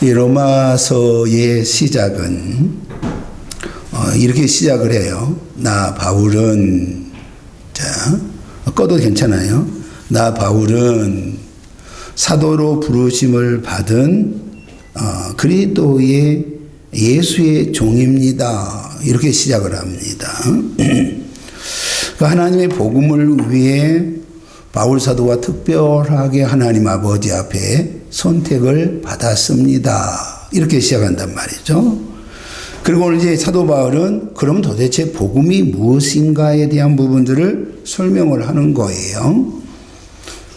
이 로마서의 시작은 이렇게 시작을 해요. 나 바울은, 자, 꺼도 괜찮아요. 나 바울은 사도로 부르심을 받은 그리스도의 예수의 종입니다. 이렇게 시작을 합니다. 하나님의 복음을 위해 바울 사도가 특별하게 하나님 아버지 앞에 선택을 받았습니다. 이렇게 시작한단 말이죠. 그리고 오늘 이제 사도 바울은 그럼 도대체 복음이 무엇인가에 대한 부분들을 설명을 하는 거예요.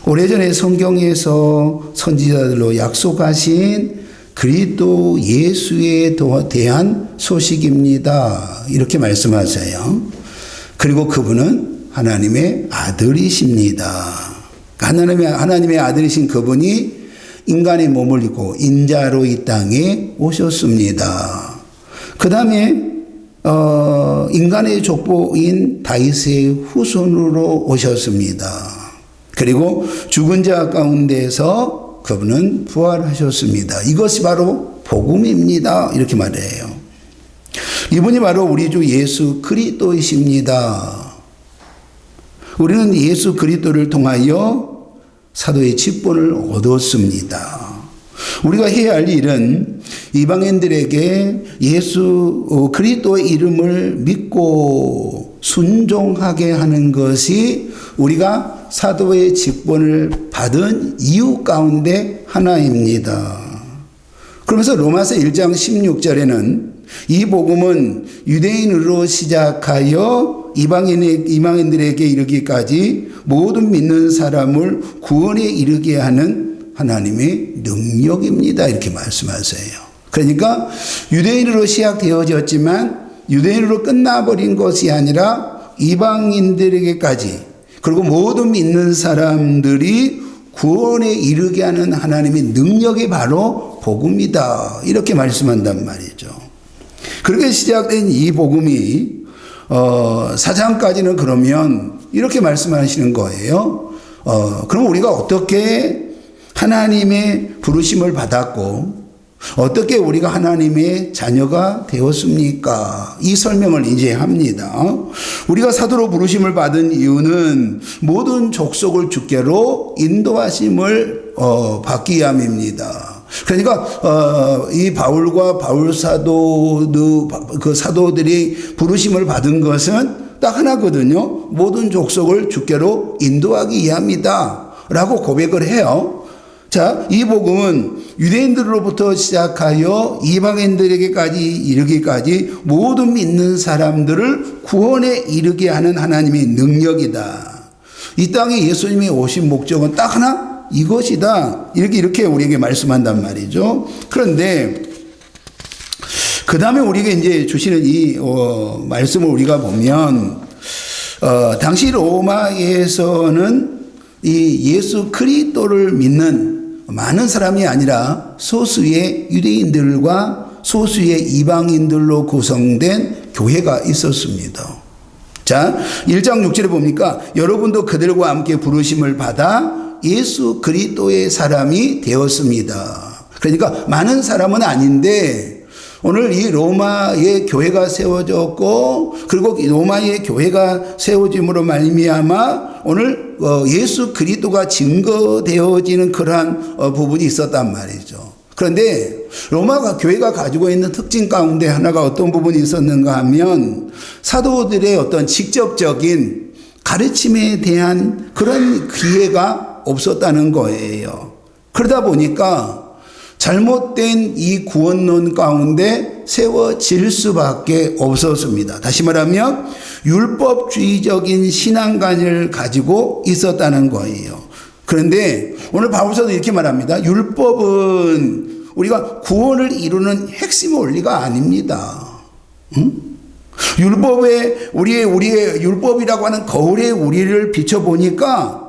오래전에 성경에서 선지자들로 약속하신 그리스도 예수에 대한 소식입니다. 이렇게 말씀하세요. 그리고 그분은 하나님의 아들이십니다. 하나님의 아들이신 그분이 인간의 몸을 입고 인자로 이 땅에 오셨습니다. 그 다음에 인간의 족보인 다윗의 후손으로 오셨습니다. 그리고 죽은 자 가운데서 그분은 부활하셨습니다. 이것이 바로 복음입니다. 이렇게 말해요. 이분이 바로 우리 주 예수 그리스도이십니다. 우리는 예수 그리스도를 통하여 사도의 직분을 얻었습니다. 우리가 해야 할 일은 이방인들에게 예수 그리스도의 이름을 믿고 순종하게 하는 것이 우리가 사도의 직분을 받은 이유 가운데 하나입니다. 그러면서 로마서 1장 16절에는 이 복음은 유대인으로 시작하여 이방인들에게 이르기까지 모든 믿는 사람을 구원에 이르게 하는 하나님의 능력입니다. 이렇게 말씀하세요. 그러니까 유대인으로 시작되어졌지만 유대인으로 끝나버린 것이 아니라 이방인들에게까지 그리고 모든 믿는 사람들이 구원에 이르게 하는 하나님의 능력이 바로 복음이다. 이렇게 말씀한단 말이죠. 그렇게 시작된 이 복음이 4장까지는 그러면 이렇게 말씀하시는 거예요. 그럼 우리가 어떻게 하나님의 부르심을 받았고 어떻게 우리가 하나님의 자녀가 되었습니까? 이 설명을 이제 합니다. 우리가 사도로 부르심을 받은 이유는 모든 족속을 주께로 인도하심을 받기 위함입니다. 그러니까 이 바울과 바울 사도도 그 사도들이 부르심을 받은 것은 딱 하나거든요. 모든 족속을 주께로 인도하기 위함이다라고 고백을 해요. 자, 이 복음은 유대인들로부터 시작하여 이방인들에게까지 이르기까지 모든 믿는 사람들을 구원에 이르게 하는 하나님의 능력이다. 이 땅에 예수님이 오신 목적은 딱 하나? 이것이다. 이렇게 우리에게 말씀한단 말이죠. 그런데 그 다음에 우리에게 이제 주시는 이 말씀을 우리가 보면 당시 로마에서는 이 예수 그리스도를 믿는 많은 사람이 아니라 소수의 유대인들과 소수의 이방인들로 구성된 교회가 있었습니다. 자, 1장 6절에 보니까 여러분도 그들과 함께 부르심을 받아 예수 그리스도의 사람이 되었습니다. 그러니까 많은 사람은 아닌데 오늘 이 로마의 교회가 세워졌고 그리고 로마의 교회가 세워짐으로 말미암아 오늘 예수 그리스도가 증거되어지는 그러한 부분이 있었단 말이죠. 그런데 로마 교회가 가지고 있는 특징 가운데 하나가 어떤 부분이 있었는가 하면 사도들의 어떤 직접적인 가르침에 대한 그런 기회가 없었다는 거예요. 그러다 보니까 잘못된 이 구원론 가운데 세워질 수밖에 없었습니다. 다시 말하면 율법주의적인 신앙관을 가지고 있었다는 거예요. 그런데 오늘 바울서도 이렇게 말합니다. 율법은 우리가 구원을 이루는 핵심 원리가 아닙니다. 율법에 우리의 율법이라고 하는 거울에 우리를 비춰보니까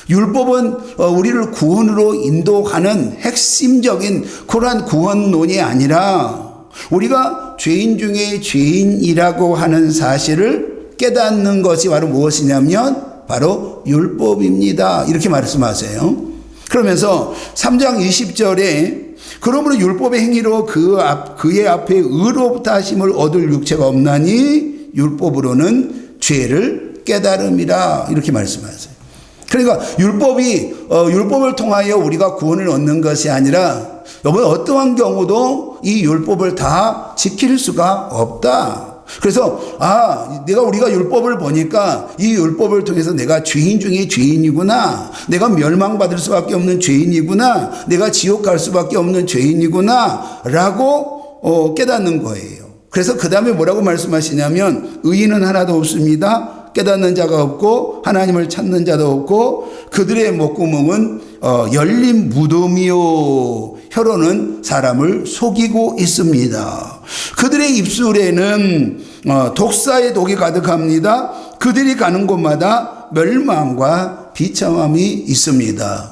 율법은 우리를 구원으로 인도하는 핵심적인 그러한 구원론이 아니라 우리가 죄인 중에 죄인이라고 하는 사실을 깨닫는 것이 바로 무엇이냐면 바로 율법입니다. 이렇게 말씀하세요. 그러면서 3장 20절에 그러므로 율법의 행위로 그의 앞에 의로부터 하심을 얻을 육체가 없나니 율법으로는 죄를 깨달음이라 이렇게 말씀하세요. 그러니까 율법을 통하여 우리가 구원을 얻는 것이 아니라 여러분 어떠한 경우도 이 율법을 다 지킬 수가 없다. 그래서 우리가 율법을 보니까 이 율법을 통해서 내가 죄인 중에 죄인이구나, 내가 멸망받을 수밖에 없는 죄인이구나, 내가 지옥 갈 수밖에 없는 죄인이구나 라고 깨닫는 거예요. 그래서 그 다음에 뭐라고 말씀하시냐면 의인은 하나도 없습니다. 깨닫는 자가 없고 하나님을 찾는 자도 없고 그들의 목구멍은 열린 무덤이요 혀로는 사람을 속이고 있습니다. 그들의 입술에는 독사의 독이 가득합니다. 그들이 가는 곳마다 멸망과 비참함이 있습니다.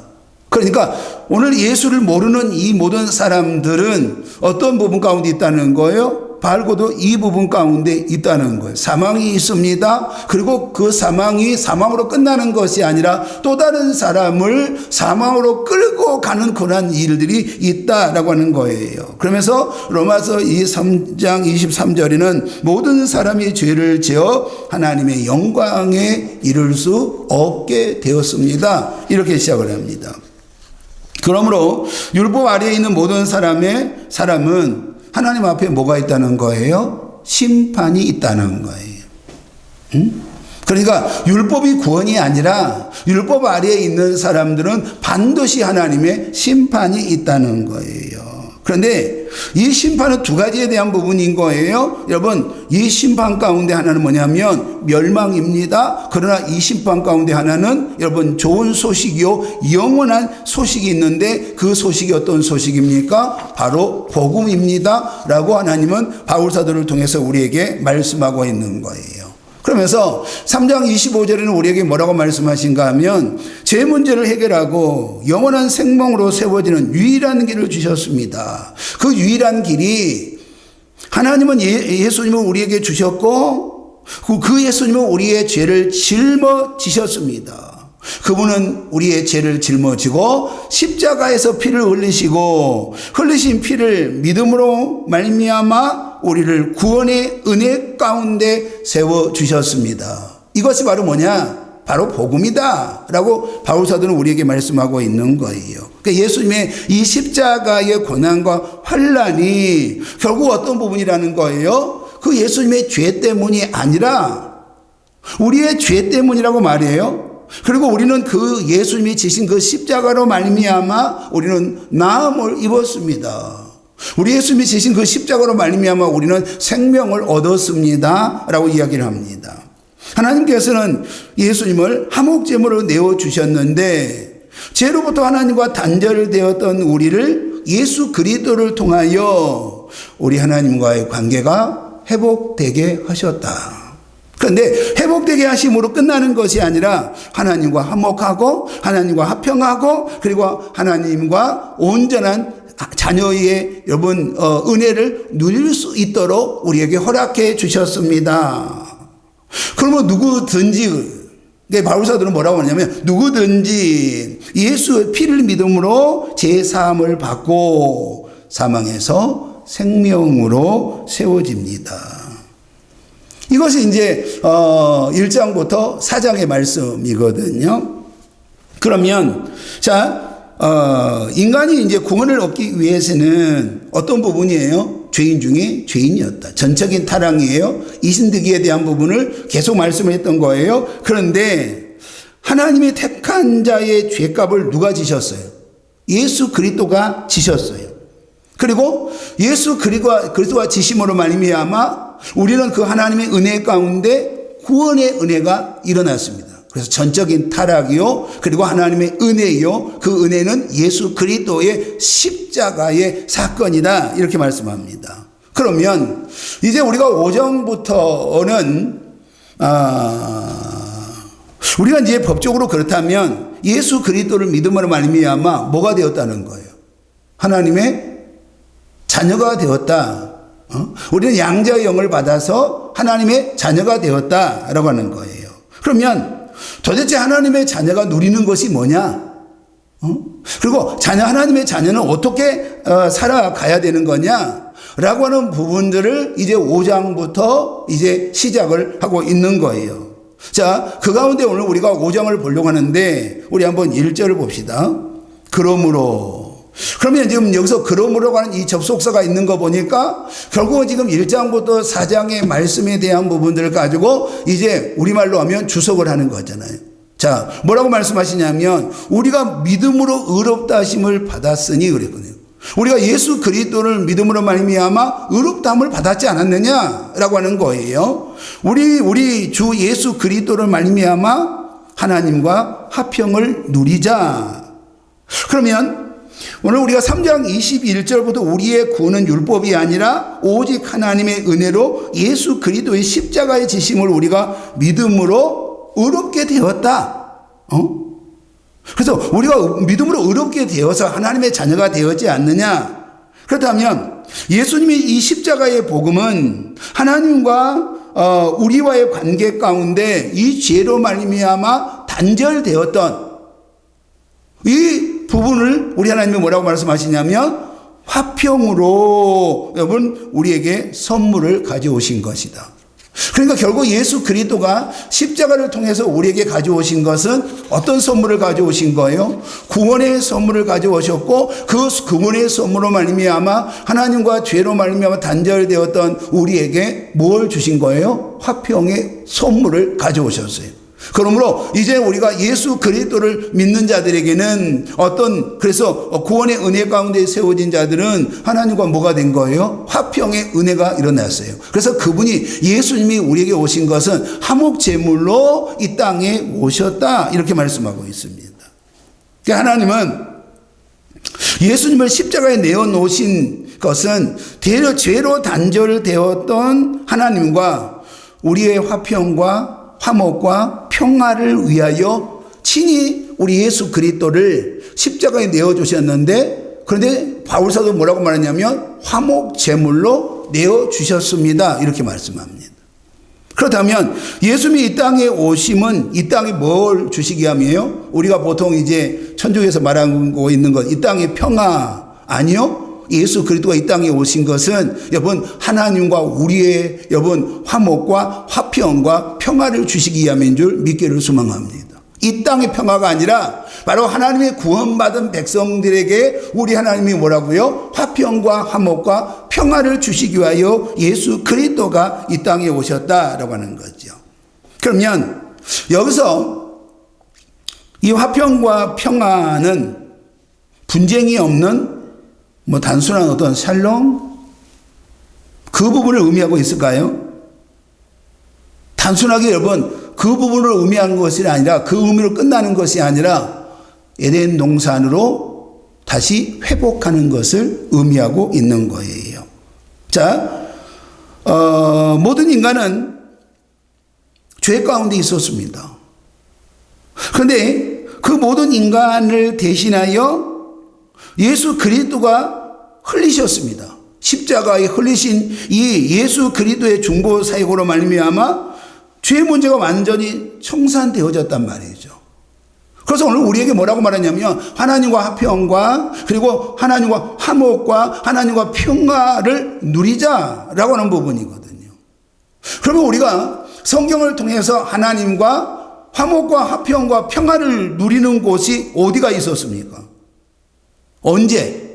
그러니까 오늘 예수를 모르는 이 모든 사람들은 어떤 부분 가운데 있다는 거예요? 발고도 이 부분 가운데 있다는 거예요. 사망이 있습니다. 그리고 그 사망이 사망으로 끝나는 것이 아니라 또 다른 사람을 사망으로 끌고 가는 그런 일들이 있다라고 하는 거예요. 그러면서 로마서 3장 23절에는 모든 사람이 죄를 지어 하나님의 영광에 이를 수 없게 되었습니다. 이렇게 시작을 합니다. 그러므로 율법 아래에 있는 모든 사람은 하나님 앞에 뭐가 있다는 거예요? 심판이 있다는 거예요. 그러니까 율법이 구원이 아니라 율법 아래에 있는 사람들은 반드시 하나님의 심판이 있다는 거예요. 그런데 이 심판은 두 가지에 대한 부분인 거예요. 여러분, 이 심판 가운데 하나는 뭐냐면 멸망입니다. 그러나 이 심판 가운데 하나는 여러분 좋은 소식이요 영원한 소식이 있는데 그 소식이 어떤 소식입니까? 바로 복음입니다 라고 하나님은 바울사도를 통해서 우리에게 말씀하고 있는 거예요. 그러면서 3장 25절에는 우리에게 뭐라고 말씀하신가 하면 제 문제를 해결하고 영원한 생명으로 세워지는 유일한 길을 주셨습니다. 그 유일한 길이 하나님은 예수님을 우리에게 주셨고 그 예수님은 우리의 죄를 짊어지셨습니다. 그분은 우리의 죄를 짊어지고 십자가에서 피를 흘리시고 흘리신 피를 믿음으로 말미암아 우리를 구원의 은혜 가운데 세워주셨습니다. 이것이 바로 뭐냐? 바로 복음이다 라고 바울사도는 우리에게 말씀하고 있는 거예요. 그러니까 예수님의 이 십자가의 고난과 환난이 결국 어떤 부분이라는 거예요? 그 예수님의 죄 때문이 아니라 우리의 죄 때문이라고 말해요. 그리고 우리는 그 예수님이 지신 그 십자가로 말미암아 우리는 나음을 입었습니다. 우리 예수님이 지신 그 십자가로 말미암아 우리는 생명을 얻었습니다 라고 이야기를 합니다. 하나님께서는 예수님을 화목제물로 내어주셨는데 죄로부터 하나님과 단절되었던 우리를 예수 그리스도를 통하여 우리 하나님과의 관계가 회복되게 하셨다. 그런데 회복되게 하심으로 끝나는 것이 아니라 하나님과 화목하고 하나님과 화평하고 그리고 하나님과 온전한 자녀의 여러분 은혜를 누릴 수 있도록 우리에게 허락해 주셨습니다. 그러면 누구든지 바울사도는 뭐라고 하냐면 누구든지 예수의 피를 믿음으로 제사함을 받고 사망에서 생명으로 세워집니다. 이것이 이제 1장부터 4장의 말씀이거든요. 그러면 인간이 이제 구원을 얻기 위해서는 어떤 부분이에요? 죄인 중에 죄인이었다. 전적인 타락이에요. 이신득이에 대한 부분을 계속 말씀을 했던 거예요. 그런데 하나님이 택한 자의 죄값을 누가 지셨어요? 예수 그리스도가 지셨어요. 그리고 예수 그리스도가 지심으로 말미암아 우리는 그 하나님의 은혜 가운데 구원의 은혜가 일어났습니다. 그래서 전적인 타락이요 그리고 하나님의 은혜요 그 은혜는 예수 그리스도의 십자가의 사건이다 이렇게 말씀합니다. 그러면 이제 우리가 5장부터는 우리가 이제 법적으로 그렇다면 예수 그리스도를 믿음으로 말미암아 뭐가 되었다는 거예요? 하나님의 자녀가 되었다. 우리는 양자의 영을 받아서 하나님의 자녀가 되었다라고 하는 거예요. 그러면 도대체 하나님의 자녀가 누리는 것이 뭐냐? 그리고 하나님의 자녀는 어떻게 살아가야 되는 거냐라고 하는 부분들을 이제 5장부터 이제 시작을 하고 있는 거예요. 자, 그 가운데 오늘 우리가 5장을 보려고 하는데 우리 한번 1절을 봅시다. 그러면 지금 여기서 그러므로 하는 이 접속사가 있는 거 보니까 결국은 지금 1장부터 4장의 말씀에 대한 부분들을 가지고 이제 우리말로 하면 주석을 하는 거잖아요. 자, 뭐라고 말씀하시냐면 우리가 믿음으로 의롭다 하심을 받았으니 그랬거든요. 우리가 예수 그리스도를 믿음으로 말미암아 의롭다함을 받았지 않았느냐라고 하는 거예요. 우리 주 예수 그리스도를 말미암아 하나님과 화평을 누리자. 그러면 오늘 우리가 3장 21절부터 우리의 구원은 율법이 아니라 오직 하나님의 은혜로 예수 그리스도의 십자가의 지심을 우리가 믿음으로 의롭게 되었다. 그래서 우리가 믿음으로 의롭게 되어서 하나님의 자녀가 되었지 않느냐. 그렇다면 예수님의 이 십자가의 복음은 하나님과 우리와의 관계 가운데 이 죄로 말미암아 단절되었던 이 부분을 우리 하나님이 뭐라고 말씀하시냐면 화평으로 여러분 우리에게 선물을 가져오신 것이다. 그러니까 결국 예수 그리스도가 십자가를 통해서 우리에게 가져오신 것은 어떤 선물을 가져오신 거예요? 구원의 선물을 가져오셨고 그 구원의 선물로 말미암아 하나님과 죄로 말미암아 단절되었던 우리에게 뭘 주신 거예요? 화평의 선물을 가져오셨어요. 그러므로 이제 우리가 예수 그리스도를 믿는 자들에게는 그래서 구원의 은혜 가운데 세워진 자들은 하나님과 뭐가 된 거예요? 화평의 은혜가 일어났어요. 그래서 그분이 예수님이 우리에게 오신 것은 화목제물로 이 땅에 오셨다 이렇게 말씀하고 있습니다. 그러니까 하나님은 예수님을 십자가에 내어놓으신 것은 죄로 단절되었던 하나님과 우리의 화평과 화목과 평화를 위하여 친히 우리 예수 그리스도를 십자가에 내어주셨는데 그런데 바울사도 뭐라고 말하냐면 화목 제물로 내어주셨습니다. 이렇게 말씀합니다. 그렇다면 예수님이 이 땅에 오심은 이 땅에 뭘 주시기 위함이에요? 우리가 보통 이제 천주교에서 말하고 있는 것, 이 땅의 평화 아니요? 예수 그리스도가 이 땅에 오신 것은 여러분 하나님과 우리의 여러분 화목과 화평과 평화를 주시기 위함인 줄 믿기를 소망합니다. 이 땅의 평화가 아니라 바로 하나님의 구원받은 백성들에게 우리 하나님이 뭐라고요? 화평과 화목과 평화를 주시기 위하여 예수 그리스도가 이 땅에 오셨다라고 하는 거죠. 그러면 여기서 이 화평과 평화는 분쟁이 없는 단순한 어떤 샬롬? 그 부분을 의미하고 있을까요? 단순하게 여러분, 그 부분을 의미하는 것이 아니라, 그 의미로 끝나는 것이 아니라, 에덴 동산으로 다시 회복하는 것을 의미하고 있는 거예요. 자, 모든 인간은 죄 가운데 있었습니다. 그런데 그 모든 인간을 대신하여 예수 그리스도가 흘리셨습니다. 십자가에 흘리신 이 예수 그리스도의 중보 사역으로 말미암아 죄의 문제가 완전히 청산되어졌단 말이죠. 그래서 오늘 우리에게 뭐라고 말하냐면 하나님과 화평과 그리고 하나님과 화목과 하나님과 평화를 누리자라고 하는 부분이거든요. 그러면 우리가 성경을 통해서 하나님과 화목과 화평과 평화를 누리는 곳이 어디가 있었습니까? 언제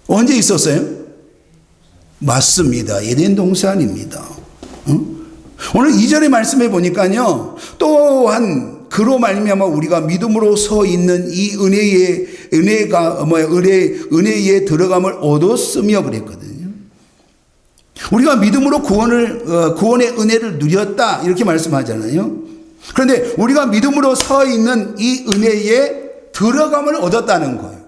있었어요? 맞습니다. 에덴 동산입니다. 오늘 2절의 말씀에 보니까요. 또한 그로 말미암아 우리가 믿음으로 서 있는 이 은혜에 들어감을 얻었으며 그랬거든요. 우리가 믿음으로 구원의 은혜를 누렸다 이렇게 말씀하잖아요. 그런데 우리가 믿음으로 서 있는 이 은혜에 들어감을 얻었다는 거예요.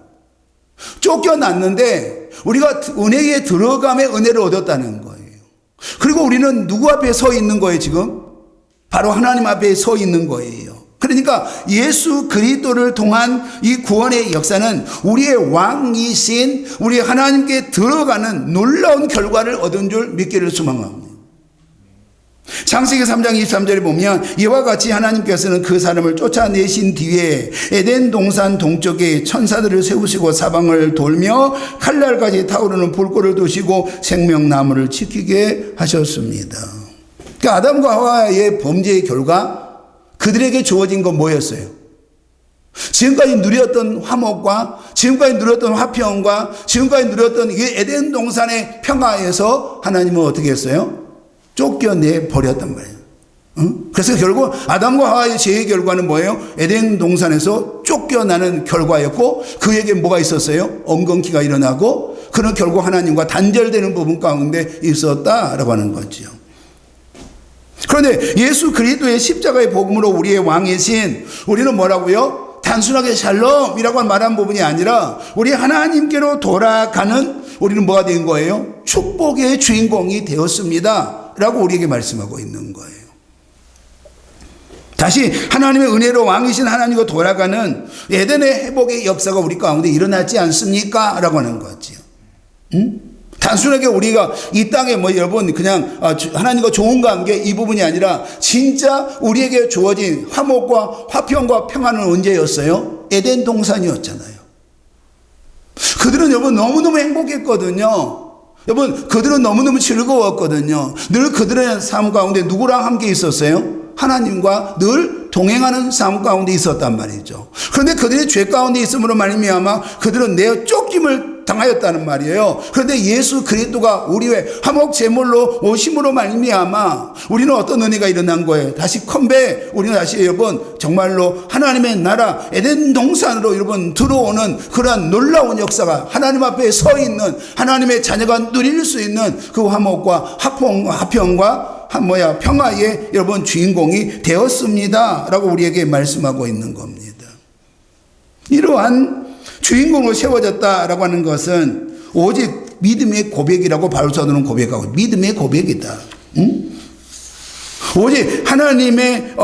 쫓겨났는데 우리가 은혜에 들어감의 은혜를 얻었다는 거예요. 그리고 우리는 누구 앞에 서 있는 거예요 지금? 바로 하나님 앞에 서 있는 거예요. 그러니까 예수 그리스도를 통한 이 구원의 역사는 우리의 왕이신 우리 하나님께 들어가는 놀라운 결과를 얻은 줄 믿기를 소망합니다. 창세기 3장 23절에 보면 이와 같이 하나님께서는 그 사람을 쫓아내신 뒤에 에덴 동산 동쪽에 천사들을 세우시고 사방을 돌며 칼날까지 타오르는 불꽃을 두시고 생명나무를 지키게 하셨습니다. 그러니까 아담과 하와의 범죄의 결과 그들에게 주어진 건 뭐였어요? 지금까지 누렸던 화목과 지금까지 누렸던 화평과 지금까지 누렸던 이 에덴 동산의 평화에서 하나님은 어떻게 했어요? 쫓겨내 버렸단 말이에요. 그래서 결국 아담과 하와의 죄의 결과는 뭐예요? 에덴 동산에서 쫓겨나는 결과였고 그에게 뭐가 있었어요? 엉겅퀴가 일어나고 그는 결국 하나님과 단절되는 부분 가운데 있었다라고 하는 거죠. 그런데 예수 그리스도의 십자가의 복음으로 우리의 왕이신 우리는 뭐라고요? 단순하게 샬롬이라고 말한 부분이 아니라 우리 하나님께로 돌아가는 우리는 뭐가 된 거예요? 축복의 주인공이 되었습니다 라고 우리에게 말씀하고 있는 거예요. 다시 하나님의 은혜로 왕이신 하나님과 돌아가는 에덴의 회복의 역사가 우리 가운데 일어났지 않습니까? 라고 하는 거죠. 단순하게 우리가 이 땅에 여러분 그냥 하나님과 좋은 관계 이 부분이 아니라 진짜 우리에게 주어진 화목과 화평과 평안은 언제였어요? 에덴 동산이었잖아요. 그들은 여러분 너무너무 행복했거든요. 여러분 그들은 너무너무 즐거웠거든요. 늘 그들의 삶 가운데 누구랑 함께 있었어요? 하나님과 늘 동행하는 삶 가운데 있었단 말이죠. 그런데 그들이 죄 가운데 있음으로 말미암아 그들은 내 쫓김을 당하였다는 말이에요. 그런데 예수 그리스도가 우리의 화목 제물로 오심으로 말미암아 우리는 어떤 은혜가 일어난 거예요? 다시 컴백. 우리는 다시 여러분 정말로 하나님의 나라 에덴 동산으로 여러분 들어오는 그러한 놀라운 역사가 하나님 앞에 서 있는 하나님의 자녀가 누릴 수 있는 그 화목과 화평과 평화의 여러분 주인공이 되었습니다 라고 우리에게 말씀하고 있는 겁니다. 이러한 주인공으로 세워졌다라고 하는 것은 오직 믿음의 고백이라고 바울 사도는 고백하고 믿음의 고백이다. 오직 하나님의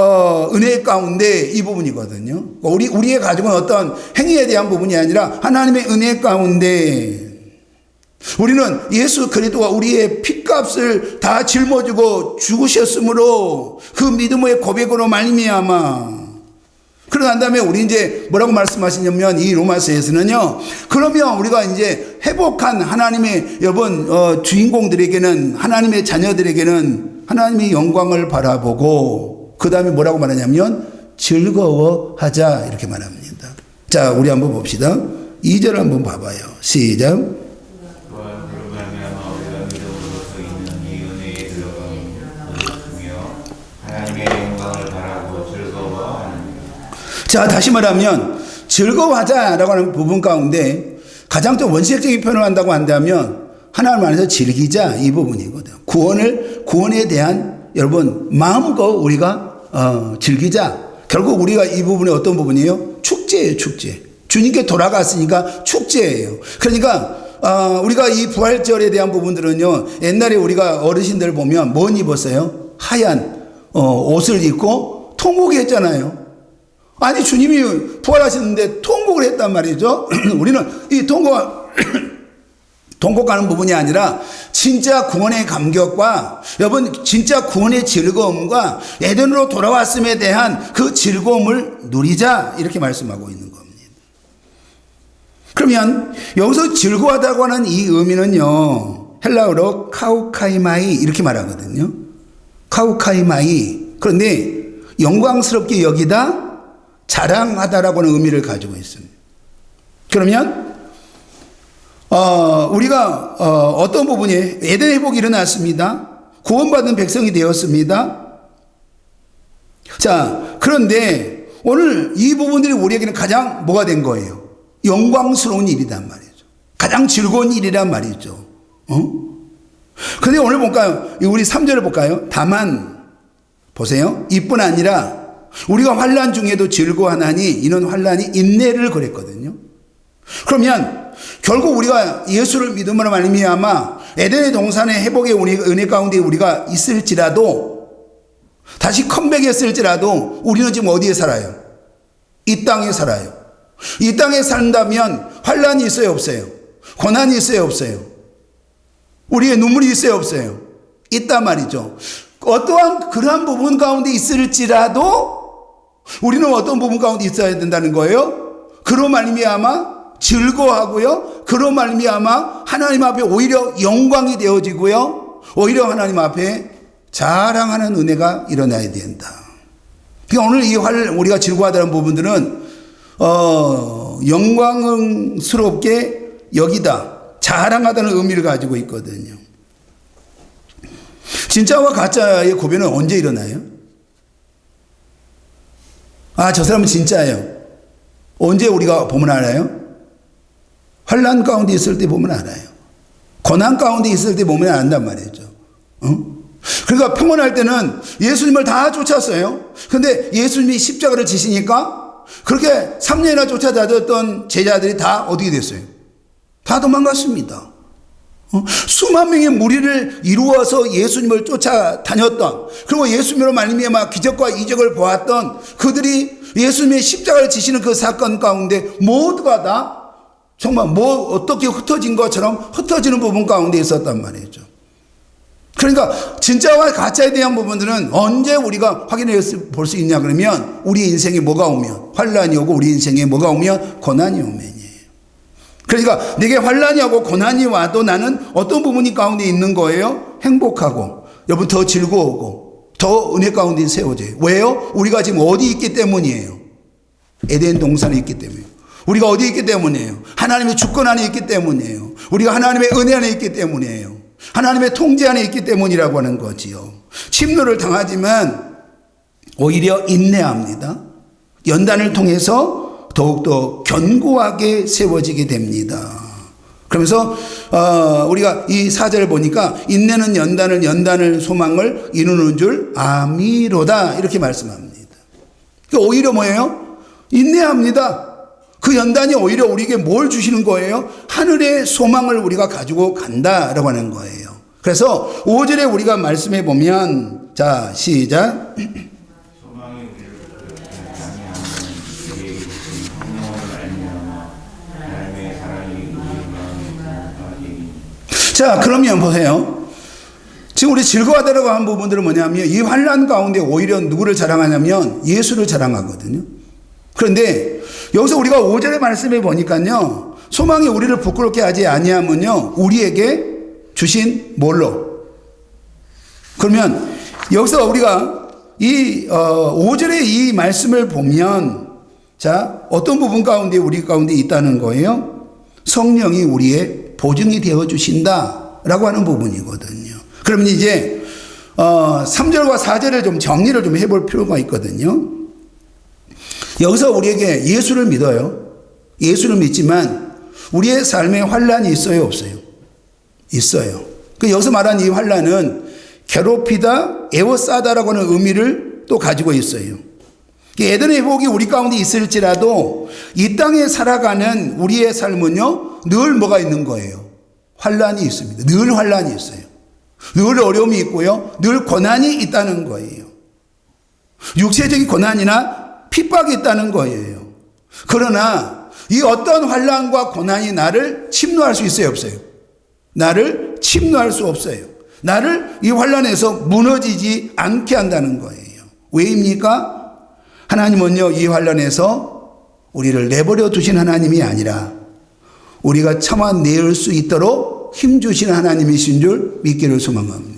은혜 가운데 이 부분이거든요. 우리의 가지고는 어떤 행위에 대한 부분이 아니라 하나님의 은혜 가운데 우리는 예수 그리스도가 우리의 핏값을 다 짊어지고 죽으셨으므로 그 믿음의 고백으로 말미암아 그러고 난 다음에 우리 이제 뭐라고 말씀하시냐면 이 로마서에서는요. 그러면 우리가 이제 회복한 하나님의 여러분 주인공들에게는 하나님의 자녀들에게는 하나님의 영광을 바라보고 그 다음에 뭐라고 말하냐면 즐거워하자 이렇게 말합니다. 자 우리 한번 봅시다. 2절 한번 봐봐요. 시작. 자 다시 말하면 즐거워하자라고 하는 부분 가운데 가장 좀 원시적인 표현을 한다고 한다면 하나님 안에서 즐기자 이 부분이거든요. 구원에 대한 여러분 마음껏 우리가 즐기자. 결국 우리가 이 부분이 어떤 부분이에요? 축제예요. 축제. 주님께 돌아갔으니까 축제예요. 그러니까 우리가 이 부활절에 대한 부분들은요. 옛날에 우리가 어르신들 보면 뭔 입었어요? 하얀 옷을 입고 통곡을 했잖아요. 아니 주님이 부활하셨는데 통곡을 했단 말이죠. 우리는 이 통곡하는 부분이 아니라 진짜 구원의 감격과 여러분 진짜 구원의 즐거움과 에덴으로 돌아왔음에 대한 그 즐거움을 누리자 이렇게 말씀하고 있는 겁니다. 그러면 여기서 즐거워하다고 하는 이 의미는요. 헬라어로 카우카이마이 이렇게 말하거든요. 카우카이마이. 그런데 영광스럽게 여기다 자랑하다라고 하는 의미를 가지고 있습니다. 그러면 우리가 어떤 부분이 에덴 회복이 일어났습니다. 구원받은 백성이 되었습니다. 자 그런데 오늘 이 부분들이 우리에게는 가장 뭐가 된 거예요? 영광스러운 일이란 말이죠. 가장 즐거운 일이란 말이죠. 그런데 오늘 볼까요? 우리 3절을 볼까요? 다만 보세요. 이뿐 아니라 우리가 환난 중에도 즐거워하나니 이는 환난이 인내를 그랬거든요. 그러면 결국 우리가 예수를 믿음으로 말미암아 에덴의 동산의 회복의 은혜 가운데 우리가 있을지라도 다시 컴백했을지라도 우리는 지금 어디에 살아요? 이 땅에 살아요. 이 땅에 산다면 환난이 있어요 없어요? 고난이 있어요 없어요? 우리의 눈물이 있어요 없어요? 있단 말이죠. 어떠한 그러한 부분 가운데 있을지라도 우리는 어떤 부분 가운데 있어야 된다는 거예요? 그로 말미암아 즐거워하고요. 그로 말미암아 하나님 앞에 오히려 영광이 되어지고요. 오히려 하나님 앞에 자랑하는 은혜가 일어나야 된다. 그러니까 오늘 우리가 즐거워하다는 부분들은 영광스럽게 여기다, 자랑하다는 의미를 가지고 있거든요. 진짜와 가짜의 구별은 언제 일어나요? 저 사람은 진짜예요. 언제 우리가 보면 알아요? 환난 가운데 있을 때 보면 알아요. 고난 가운데 있을 때 보면 안단 말이죠. 그러니까 평온할 때는 예수님을 다 쫓았어요. 근데 예수님이 십자가를 지시니까 그렇게 3년이나 쫓아다녔던 제자들이 다 어떻게 됐어요? 다 도망갔습니다. 수만 명의 무리를 이루어서 예수님을 쫓아다녔던, 그리고 예수님으로 말미암아 기적과 이적을 보았던 그들이 예수님의 십자가를 지시는 그 사건 가운데 모두가 다 정말 어떻게 흩어진 것처럼 흩어지는 부분 가운데 있었단 말이죠. 그러니까 진짜와 가짜에 대한 부분들은 언제 우리가 확인해 볼 수 있냐 그러면 우리 인생에 뭐가 오면, 환난이 오고 우리 인생에 뭐가 오면, 고난이 오면이에요. 그러니까 내게 환난이 오고 고난이 와도 나는 어떤 부분이 가운데 있는 거예요? 행복하고, 여러분 더 즐거우고 더 은혜 가운데 세워져요. 왜요? 우리가 지금 어디 있기 때문이에요. 에덴 동산에 있기 때문이에요. 우리가 어디 있기 때문이에요. 하나님의 주권 안에 있기 때문이에요. 우리가 하나님의 은혜 안에 있기 때문이에요. 하나님의 통제 안에 있기 때문이라고 하는 거지요. 침노를 당하지만 오히려 인내합니다. 연단을 통해서 더욱더 견고하게 세워지게 됩니다. 그러면서 우리가 이 4절을 보니까 인내는 연단을 소망을 이루는 줄 아미로다 이렇게 말씀합니다. 오히려 뭐예요? 인내합니다. 그 연단이 오히려 우리에게 뭘 주시는 거예요? 하늘의 소망을 우리가 가지고 간다라고 하는 거예요. 그래서 5절에 우리가 말씀해 보면, 자 시작. 자, 그러면 보세요. 지금 우리 즐거워하다라고 한 부분들은 뭐냐면 이 환난 가운데 오히려 누구를 자랑하냐면 예수를 자랑하거든요. 그런데 여기서 우리가 5절의 말씀에 보니까요, 소망이 우리를 부끄럽게 하지 아니하면요 우리에게 주신 뭘로? 그러면 여기서 우리가 이 5절의 이 말씀을 보면, 자 어떤 부분 가운데 우리 가운데 있다는 거예요? 성령이 우리의 보증이 되어 주신다라고 하는 부분이거든요. 그러면 이제 3절과 4절을 좀 정리를 좀 해볼 필요가 있거든요. 여기서 우리에게 예수를 믿어요. 예수를 믿지만 우리의 삶에 환난이 있어요, 없어요? 있어요. 그 여기서 말하는 이 환난은 괴롭히다, 애워싸다라고 하는 의미를 또 가지고 있어요. 에덴의 복이 우리 가운데 있을지라도 이 땅에 살아가는 우리의 삶은요 늘 뭐가 있는 거예요? 환난이 있습니다. 늘 환난이 있어요. 늘 어려움이 있고요, 늘 고난이 있다는 거예요. 육체적인 고난이나 핍박이 있다는 거예요. 그러나 이 어떤 환난과 고난이 나를 침노할 수 있어요, 없어요? 나를 침노할 수 없어요. 나를 이 환난에서 무너지지 않게 한다는 거예요. 왜입니까? 하나님은요 이 환난에서 우리를 내버려 두신 하나님이 아니라 우리가 참아낼 수 있도록 힘주신 하나님이신 줄 믿기를 소망합니다.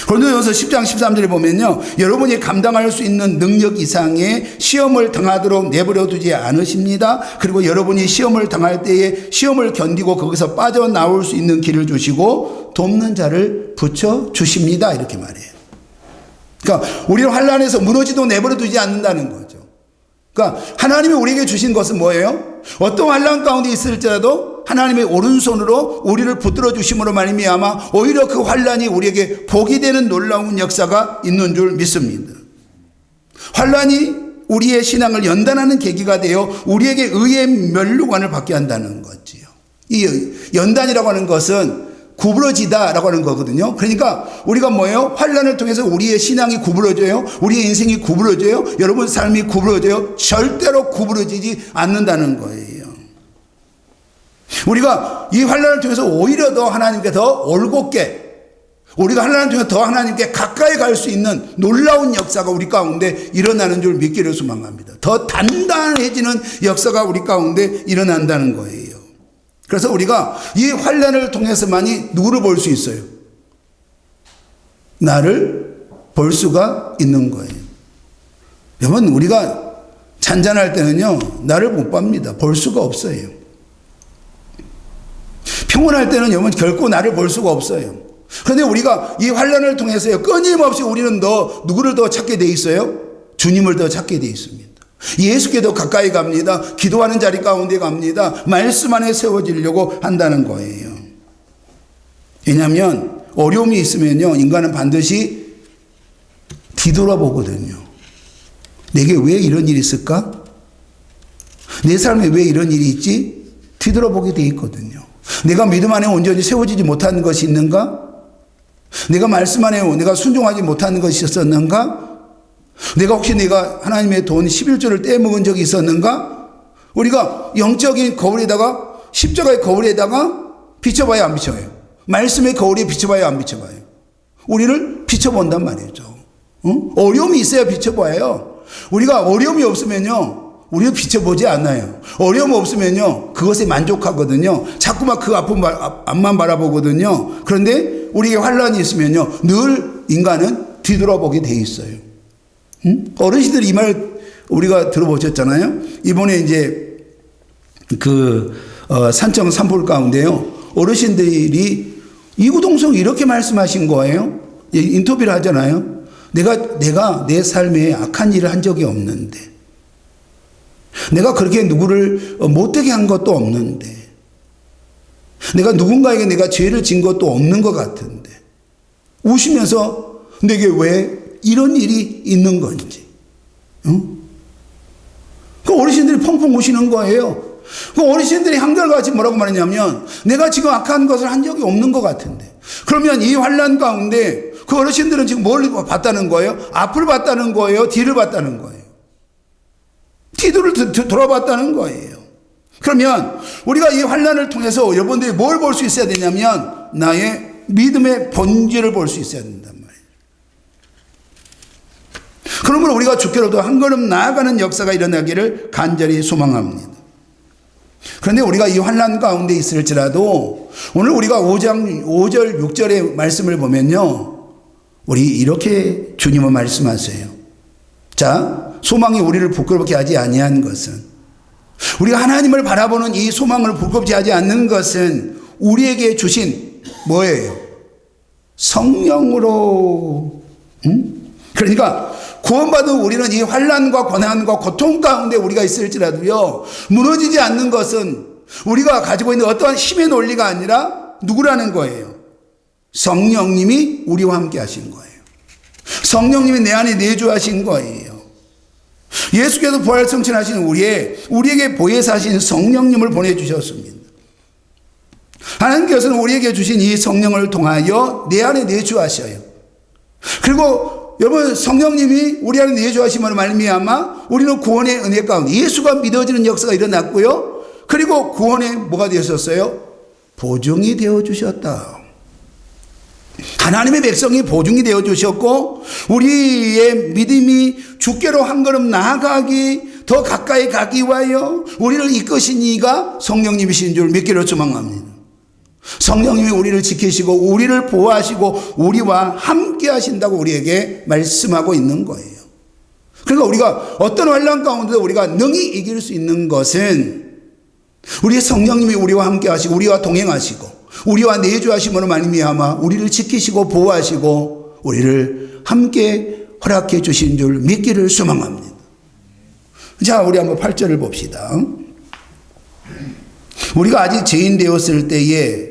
고린도전서 10장 13절에 보면요, 여러분이 감당할 수 있는 능력 이상의 시험을 당하도록 내버려 두지 않으십니다. 그리고 여러분이 시험을 당할 때에 시험을 견디고 거기서 빠져나올 수 있는 길을 주시고 돕는 자를 붙여 주십니다. 이렇게 말해요. 그러니까 우리를 환난에서 무너지도 내버려 두지 않는다는 거죠. 그러니까 하나님이 우리에게 주신 것은 뭐예요? 어떤 환난 가운데 있을지라도 하나님의 오른손으로 우리를 붙들어 주심으로 말미암아 오히려 그 환난이 우리에게 복이 되는 놀라운 역사가 있는 줄 믿습니다. 환난이 우리의 신앙을 연단하는 계기가 되어 우리에게 의의 면류관을 받게 한다는 거지요. 이 연단이라고 하는 것은 구부러지다라고 하는 거거든요. 그러니까 우리가 뭐예요? 환난을 통해서 우리의 신앙이 구부러져요. 우리의 인생이 구부러져요. 여러분 삶이 구부러져요. 절대로 구부러지지 않는다는 거예요. 우리가 이 환난을 통해서 오히려 더 하나님께 더 올곧게 우리가 하나님 중에 더 하나님께 가까이 갈 수 있는 놀라운 역사가 우리 가운데 일어나는 줄 믿기를 소망합니다. 더 단단해지는 역사가 우리 가운데 일어난다는 거예요. 그래서 우리가 이 환난을 통해서만이 누구를 볼 수 있어요? 나를 볼 수가 있는 거예요. 여러분, 우리가 잔잔할 때는요, 나를 못 봅니다. 볼 수가 없어요. 평온할 때는 여러분 결코 나를 볼 수가 없어요. 그런데 우리가 이 환난을 통해서요, 끊임없이 우리는 누구를 더 찾게 돼 있어요? 주님을 더 찾게 돼 있습니다. 예수께 더 가까이 갑니다. 기도하는 자리 가운데 갑니다. 말씀 안에 세워지려고 한다는 거예요. 왜냐하면 어려움이 있으면요, 인간은 반드시 뒤돌아보거든요. 내게 왜 이런 일이 있을까? 내 삶에 왜 이런 일이 있지? 뒤돌아보게 돼 있거든요. 내가 믿음 안에 온전히 세워지지 못하는 것이 있는가? 내가 말씀 안에 내가 순종하지 못하는 것이 있었는가? 내가 혹시 내가 하나님의 돈 11조를 떼먹은 적이 있었는가? 우리가 영적인 거울에다가, 십자가의 거울에다가 비춰봐야 안 비춰봐요? 말씀의 거울에 비춰봐야 안 비춰봐요? 우리를 비춰본단 말이죠. 어려움이 있어야 비춰봐요. 우리가 어려움이 없으면요, 우리를 비춰보지 않아요. 어려움 없으면요, 그것에 만족하거든요. 자꾸만 그 앞만 바라보거든요. 그런데 우리에게 환란이 있으면요, 늘 인간은 뒤돌아보게 돼 있어요. 어르신들이 이 말 우리가 들어보셨잖아요. 이번에 이제 산청 산불 가운데요, 어르신들이 이구동성 이렇게 말씀하신 거예요. 인터뷰를 하잖아요. 내가 내 삶에 악한 일을 한 적이 없는데, 내가 그렇게 누구를 못되게 한 것도 없는데, 내가 누군가에게 내가 죄를 진 것도 없는 것 같은데, 우시면서 내게 왜 이런 일이 있는 건지. 그 어르신들이 펑펑 우시는 거예요. 그 어르신들이 한결같이 뭐라고 말했냐면, 내가 지금 악한 것을 한 적이 없는 것 같은데. 그러면 이 환난 가운데 그 어르신들은 지금 뭘 봤다는 거예요? 앞을 봤다는 거예요? 뒤를 봤다는 거예요? 뒤를 돌아봤다는 거예요. 그러면 우리가 이 환난을 통해서 여러분들이 뭘 볼 수 있어야 되냐면, 나의 믿음의 본질을 볼 수 있어야 된단 말이에요. 그러므로 우리가 주께로도 한 걸음 나아가는 역사가 일어나기를 간절히 소망합니다. 그런데 우리가 이 환난 가운데 있을지라도 오늘 우리가 5장 5절 6절의 말씀을 보면요, 우리 이렇게 주님은 말씀하세요. 자, 소망이 우리를 부끄럽게 하지 아니한 것은, 우리가 하나님을 바라보는 이 소망을 부끄럽지 하지 않는 것은 우리에게 주신 뭐예요? 성령으로. 그러니까 구원받은 우리는 이 환난과 고난과 고통 가운데 우리가 있을지라도요, 무너지지 않는 것은 우리가 가지고 있는 어떠한 힘의 논리가 아니라 누구라는 거예요? 성령님이 우리와 함께 하신 거예요. 성령님이 내 안에 내주하신 거예요. 예수께서 부활 성천하신 우리에게 보혜사신 성령님을 보내주셨습니다. 하나님께서는 우리에게 주신 이 성령을 통하여 내 안에 내주하셔요. 그리고 여러분, 성령님이 우리 안에 내주하심으로 말미암아 우리는 구원의 은혜 가운데 예수가 믿어지는 역사가 일어났고요, 그리고 구원의 뭐가 되셨어요? 보증이 되어주셨다. 하나님의 백성이 보증이 되어주셨고, 우리의 믿음이 주께로 한 걸음 나아가기, 더 가까이 가기 위하여 우리를 이끄신 이가 성령님이신 줄 믿기를 소망합니다. 성령님이 우리를 지키시고 우리를 보호하시고 우리와 함께 하신다고 우리에게 말씀하고 있는 거예요. 그러니까 우리가 어떤 환난 가운데도 우리가 능히 이길 수 있는 것은 우리의 성령님이 우리와 함께 하시고 우리와 동행하시고 우리와 내주하심으로 말미암아 우리를 지키시고 보호하시고 우리를 함께 허락해 주신 줄 믿기를 소망합니다. 자, 우리 한번 8절을 봅시다. 우리가 아직 죄인 되었을 때에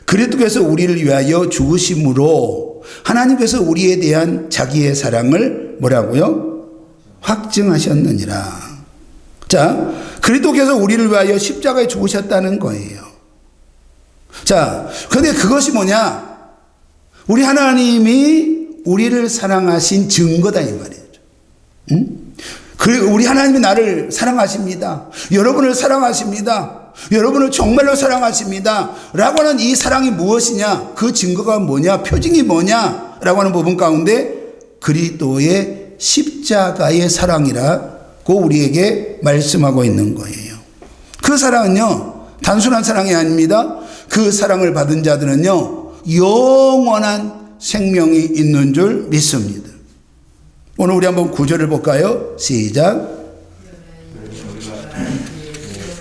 그리스도께서 우리를 위하여 죽으심으로 하나님께서 우리에 대한 자기의 사랑을 뭐라고요? 확증하셨느니라. 자, 그리스도께서 우리를 위하여 십자가에 죽으셨다는 거예요. 자, 그런데 그것이 뭐냐? 우리 하나님이 우리를 사랑하신 증거다 이 말이죠. 우리 하나님이 나를 사랑하십니다. 여러분을 사랑하십니다. 여러분을 정말로 사랑하십니다. 라고 하는 이 사랑이 무엇이냐? 그 증거가 뭐냐? 표징이 뭐냐? 라고 하는 부분 가운데 그리스도의 십자가의 사랑이라고 우리에게 말씀하고 있는 거예요. 그 사랑은요, 단순한 사랑이 아닙니다. 그 사랑을 받은 자들은요, 영원한 생명이 있는 줄 믿습니다. 오늘 우리 한번 구절을 볼까요? 시작.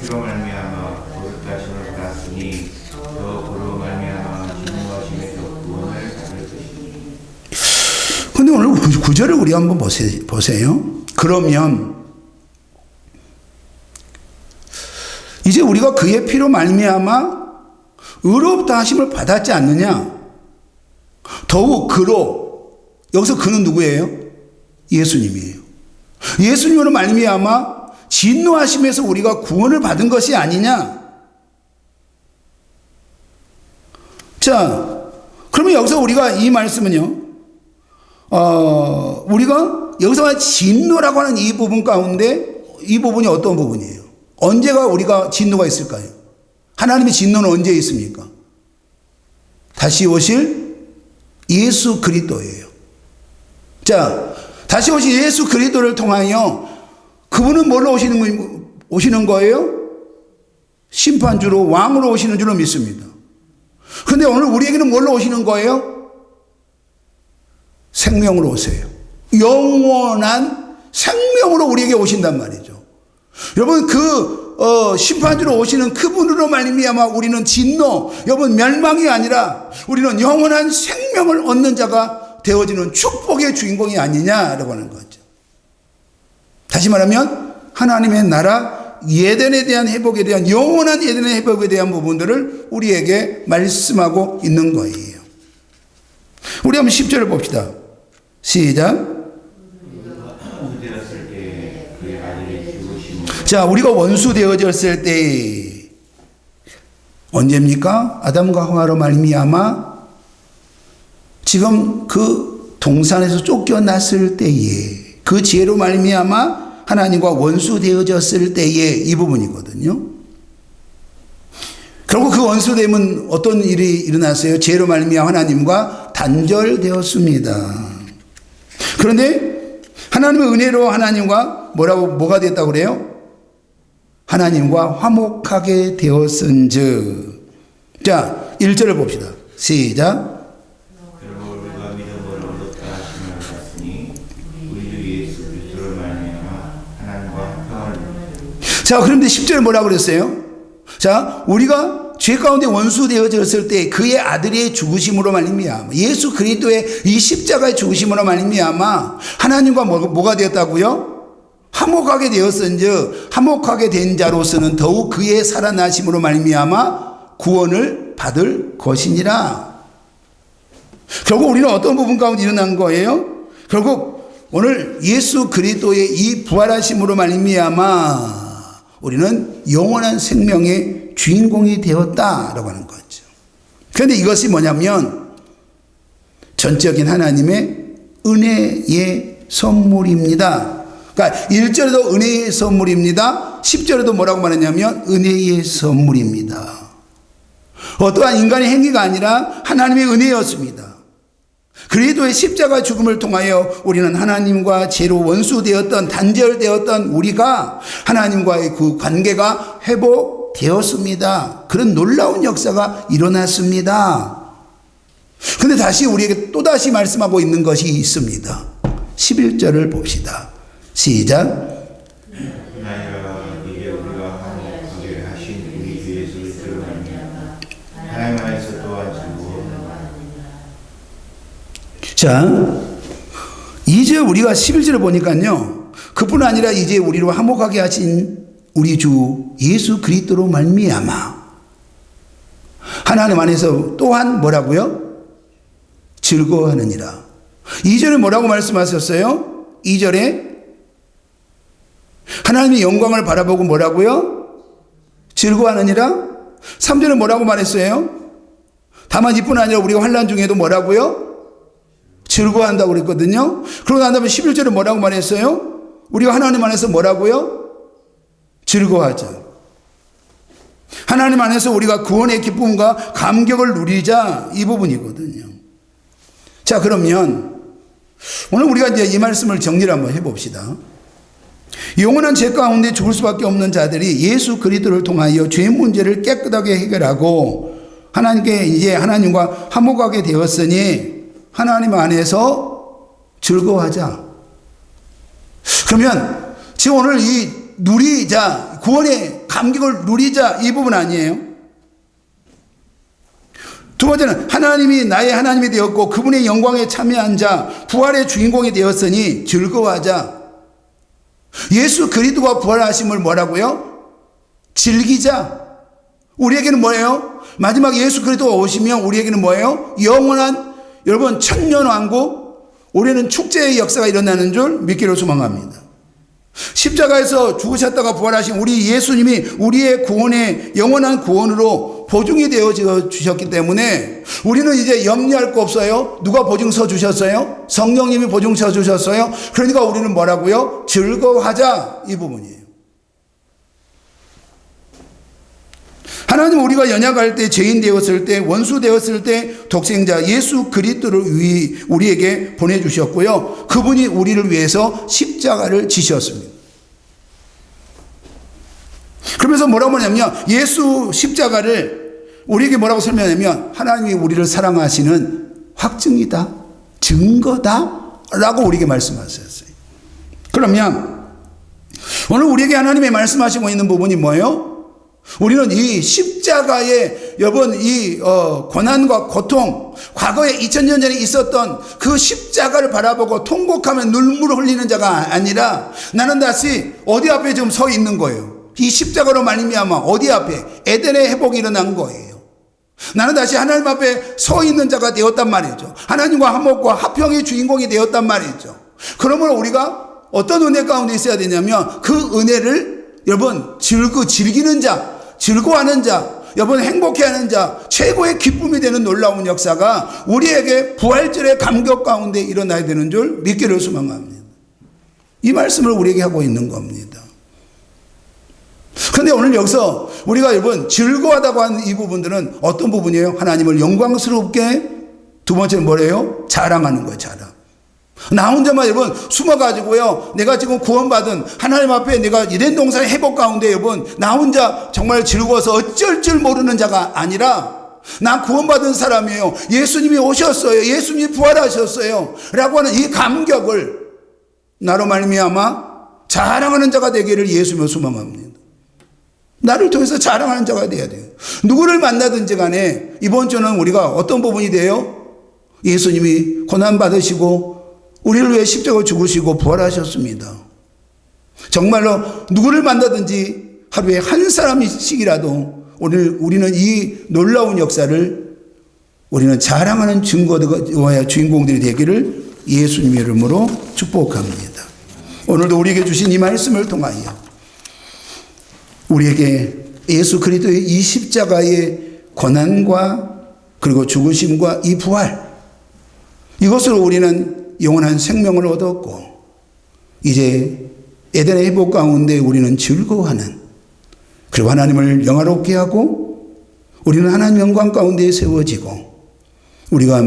그로 말미암아 거룩하심을 받았으니 더 그로 말미암아 진노하심에서 구원을 받을 것이니. 근데 오늘 구절을 우리 한번 보세요. 그러면 이제 우리가 그의 피로 말미암아 의로부터 하심을 받았지 않느냐? 더욱 그로, 여기서 그는 누구예요? 예수님이에요. 예수님으로 말미암아 진노하심에서 우리가 구원을 받은 것이 아니냐? 자, 그러면 여기서 우리가 이 말씀은요, 우리가 여기서 진노라고 하는 이 부분 가운데 이 부분이 어떤 부분이에요? 언제가 우리가 진노가 있을까요? 하나님의 진노는 언제 있습니까? 다시 오실 예수 그리스도예요. 자, 다시 오실 예수 그리스도를 통하여 그분은 뭘로 오시는 거예요? 심판주로, 왕으로 오시는 줄로 믿습니다. 그런데 오늘 우리에게는 뭘로 오시는 거예요? 생명으로 오세요. 영원한 생명으로 우리에게 오신단 말이죠. 여러분, 심판주로 오시는 그분으로 말미암아 우리는 진노, 여러분 멸망이 아니라 우리는 영원한 생명을 얻는 자가 되어지는 축복의 주인공이 아니냐라고 하는 거죠. 다시 말하면 하나님의 나라 예덴에 대한 회복에 대한 영원한 예덴의 회복에 대한 부분들을 우리에게 말씀하고 있는 거예요. 우리 한번 10절을 봅시다. 시작. 자, 우리가 원수 되어졌을 때 언제입니까? 아담과 하와로 말미암아 지금 그 동산에서 쫓겨났을 때에 그 죄로 말미암아 하나님과 원수 되어졌을 때에 이 부분이거든요. 결국 그 원수됨은 어떤 일이 일어났어요? 죄로 말미암아 하나님과 단절되었습니다. 그런데 하나님의 은혜로 하나님과 뭐가 됐다고 그래요? 하나님과 화목하게 되었은즉. 자, 1절을 봅시다. 시작. 그러므로 우리가 믿음으로 얻었다 하심을 받았으니 우리 주 예수 그리스도로 말미암아 하나님과 평화를. 자, 그런데 10절에 뭐라고 그랬어요? 자, 우리가 죄 가운데 원수 되어졌을 때 그의 아들의 죽으심으로 말미암아 예수 그리스도의 이 십자가의 죽으심으로 말미암아 하나님과 뭐가 되었다고요? 화목하게 되었은즉 화목하게 된 자로서는 더욱 그의 살아나심으로 말미암아 구원을 받을 것이니라. 결국 우리는 어떤 부분 가운데 일어난 거예요? 결국 오늘 예수 그리스도의 이 부활하심으로 말미암아 우리는 영원한 생명의 주인공이 되었다라고 하는 거죠. 그런데 이것이 뭐냐면 전적인 하나님의 은혜의 선물입니다. 그러니까 1절에도 은혜의 선물입니다. 10절에도 뭐라고 말했냐면 은혜의 선물입니다. 어떠한 인간의 행위가 아니라 하나님의 은혜였습니다. 그리스도의 십자가 죽음을 통하여 우리는 하나님과 죄로 원수되었던 단절되었던 우리가 하나님과의 그 관계가 회복되었습니다. 그런 놀라운 역사가 일어났습니다. 그런데 다시 우리에게 또다시 말씀하고 있는 것이 있습니다. 11절을 봅시다. 시작. 나이가 이제 우리가 화목하게 하신 우리 주 예수 그리스도로 말미암아 하나님 안에서 또한 즐거워. 자, 이제 우리가 11절을 보니까요, 그뿐 아니라 이제 우리로 화목하게 하신 우리 주 예수 그리스도로 말미암아 하나님 안에서 또한 뭐라고요? 즐거워하느니라. 2절에 뭐라고 말씀하셨어요? 2절에 하나님의 영광을 바라보고 뭐라고요? 즐거워하느니라. 3절에 뭐라고 말했어요? 다만 이뿐 아니라 우리가 환난 중에도 뭐라고요? 즐거워한다고 그랬거든요. 그러고 난 다음에 11절에 뭐라고 말했어요? 우리가 하나님 안에서 뭐라고요? 즐거워하자. 하나님 안에서 우리가 구원의 기쁨과 감격을 누리자, 이 부분이거든요. 자, 그러면 오늘 우리가 이제 이 말씀을 정리를 한번 해봅시다. 영원한 죄 가운데 죽을 수밖에 없는 자들이 예수 그리스도를 통하여 죄 문제를 깨끗하게 해결하고 하나님께 이제 하나님과 화목하게 되었으니 하나님 안에서 즐거워하자. 그러면 지금 오늘 이 누리자, 구원의 감격을 누리자, 이 부분 아니에요? 두 번째는 하나님이 나의 하나님이 되었고 그분의 영광에 참여한 자, 부활의 주인공이 되었으니 즐거워하자. 예수 그리스도가 부활하심을 뭐라고요? 즐기자. 우리에게는 뭐예요? 마지막 예수 그리스도가 오시면 우리에게는 뭐예요? 영원한, 여러분, 천년왕국, 올해는 축제의 역사가 일어나는 줄 믿기로 소망합니다. 십자가에서 죽으셨다가 부활하신 우리 예수님이 우리의 구원의 영원한 구원으로 보증이 되어 주셨기 때문에 우리는 이제 염려할 거 없어요. 누가 보증서 주셨어요? 성령님이 보증서 주셨어요. 그러니까 우리는 뭐라고요? 즐거워하자, 이 부분이에요. 하나님 우리가 연약할 때, 죄인 되었을 때, 원수 되었을 때 독생자 예수 그리스도를 우리에게 보내주셨고요. 그분이 우리를 위해서 십자가를 지셨습니다. 그러면서 뭐라고 하냐면 예수 십자가를 우리에게 뭐라고 설명하냐면 하나님이 우리를 사랑하시는 확증이다, 증거다 라고 우리에게 말씀하셨어요. 그러면 오늘 우리에게 하나님이 말씀하시고 있는 부분이 뭐예요? 우리는 이 십자가의 여러분 이 고난과 고통, 과거에 2000년 전에 있었던 그 십자가를 바라보고 통곡하며 눈물을 흘리는 자가 아니라 나는 다시 어디 앞에 지금 서 있는 거예요. 이 십자가로 말미암아 어디 앞에? 에덴의 회복이 일어난 거예요. 나는 다시 하나님 앞에 서 있는 자가 되었단 말이죠. 하나님과 화목과 화평의 주인공이 되었단 말이죠. 그러므로 우리가 어떤 은혜 가운데 있어야 되냐면 그 은혜를 여러분 즐기는 자, 즐거워하는 자, 여러분 행복해하는 자, 최고의 기쁨이 되는 놀라운 역사가 우리에게 부활절의 감격 가운데 일어나야 되는 줄 믿기를 소망합니다. 이 말씀을 우리에게 하고 있는 겁니다. 그런데 오늘 여기서 우리가 여러분 즐거워하다고 하는 이 부분들은 어떤 부분이에요? 하나님을 영광스럽게, 두 번째는 뭐래요? 자랑하는 거예요. 자랑. 나 혼자만 여러분 숨어가지고요, 내가 지금 구원받은 하나님 앞에 내가 이런 동산의 회복 가운데 여러분 나 혼자 정말 즐거워서 어쩔 줄 모르는 자가 아니라 나 구원받은 사람이에요. 예수님이 오셨어요. 예수님이 부활하셨어요 라고 하는 이 감격을 나로 말미암아 자랑하는 자가 되기를 예수님을 소망합니다. 나를 통해서 자랑하는 자가 돼야 돼요. 누구를 만나든지 간에 이번 주는 우리가 어떤 부분이 돼요? 예수님이 고난받으시고 우리를 위해 십자가를 죽으시고 부활하셨습니다. 정말로 누구를 만나든지 하루에 한 사람씩이라도 오늘 우리는 이 놀라운 역사를 우리는 자랑하는 증거와 주인공들이 되기를 예수님의 이름으로 축복합니다. 오늘도 우리에게 주신 이 말씀을 통하여 우리에게 예수 그리스도의 이 십자가의 고난과 그리고 죽으심과 이 부활, 이것으로 우리는 영원한 생명을 얻었고 이제 에덴의 회복 가운데 우리는 즐거워하는, 그리고 하나님을 영화롭게 하고 우리는 하나님 영광 가운데 세워지고 우리가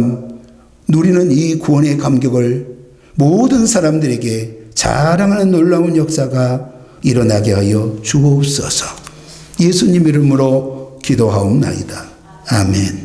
누리는 이 구원의 감격을 모든 사람들에게 자랑하는 놀라운 역사가 일어나게 하여 주옵소서. 예수님 이름으로 기도하옵나이다. 아멘.